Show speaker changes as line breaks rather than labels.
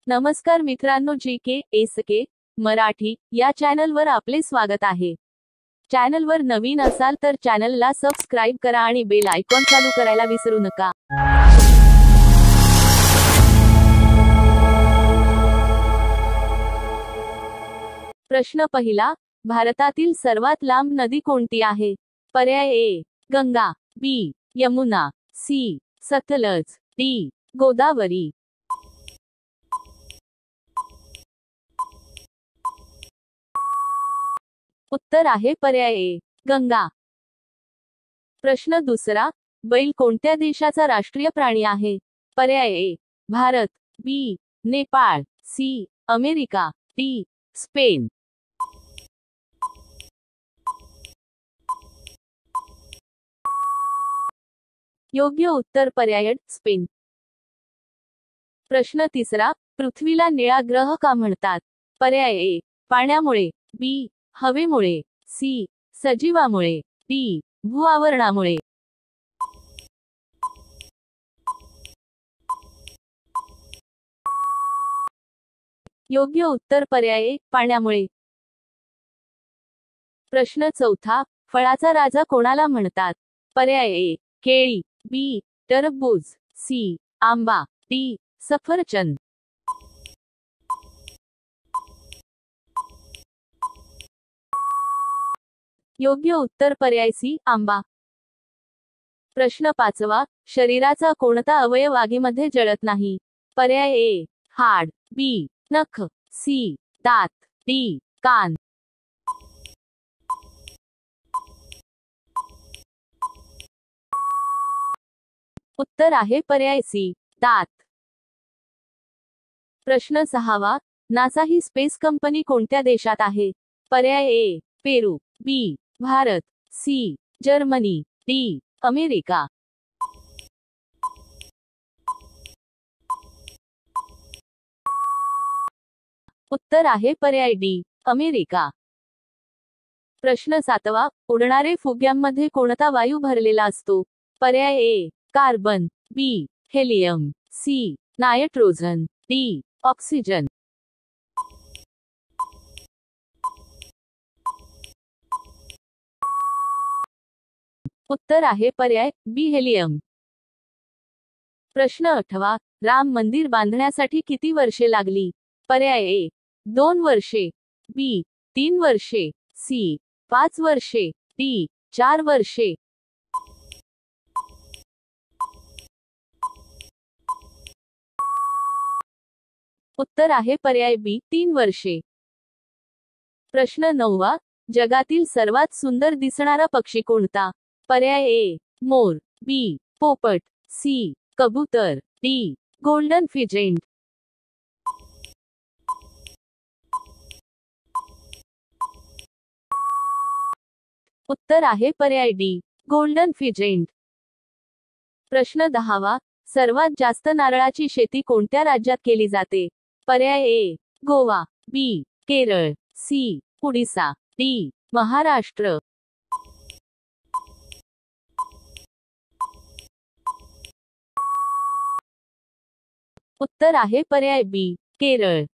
नमस्कार मित्रांनो, GK मराठी या चॅनलवर आपले स्वागत आहे. चॅनलवर नवीन असाल तर चॅनलला सबस्क्राइब करा आणि बेल आयकॉन चालू करायला विसरू नका. प्रश्न पहिला, भारतातील सर्वात लांब नदी कोणती आहे? पर्याय ए गंगा, बी यमुना, सी सतलज, डी गोदावरी. उत्तर आहे पर्याय ए गंगा. प्रश्न दुसरा, बैल कोणत्या देशाचा राष्ट्रीय प्राणी आहे? पर्याय A Bharat, B Nepal, C America, D Spain. योग्य उत्तर पर्याय स्पेन. प्रश्न तिसरा, पृथ्वीला निळा ग्रह का म्हणतात? पर्याय ए पाण्यामुळे, बी हवेमुळे, सी सजीवामुळे, डी भूआवरणामुळे. योग्य उत्तर पर्याय ए पाण्यामुळे. प्रश्न चौथा, फळाचा राजा कोणाला म्हणतात? पर्याय ए केळी, बी टरबूज, सी आंबा, डी सफरचंद. योग्य उत्तर पर्याय सी आंबा. प्रश्न पाचवा, शरीराचा कोणता अवयव आगीमध्ये जळत नाही? पर्याय ए हाड, बी नख, सी दात, डी कान. उत्तर आहे पर्याय सी दात. प्रश्न सहावा, नासा ही स्पेस कंपनी कोणत्या देशात आहे? पर्याय A Peru, B Bharat, C Germany, D America. उत्तर आहे पर्याय डी अमेरिका. प्रश्न सातवा, उडणारे फुग्यांमध्ये कोणता वायू भरलेला असतो? पर्याय A carbon, B helium, C nitrogen, D oxygen. उत्तर आहे पर्याय बी हेलियम. प्रश्न आठवा, राम मंदिर बांधण्यासाठी किती वर्षे लागली? पर्याय ए 2 वर्षे, बी 3 वर्षे, सी 5 वर्षे, डी 4 वर्षे. उत्तर आहे पर्याय बी 3 वर्षे. प्रश्न नववा, जगातील सर्वात सुंदर दिसणारा पक्षी कोणता? पर्याय ए मोर, बी पोपट, सी कबूतर, डी गोल्डन फिजेंट. उत्तर आहे पर्याय डी गोल्डन फिजेंट. प्रश्न दहावा, सर्वात जास्त नारळाची शेती कोणत्या राज्यात केली जाते? पर्याय ए गोवा, बी केरळ, सी उडीसा, डी महाराष्ट्र. उत्तर आहे पर्याय बी केरळ.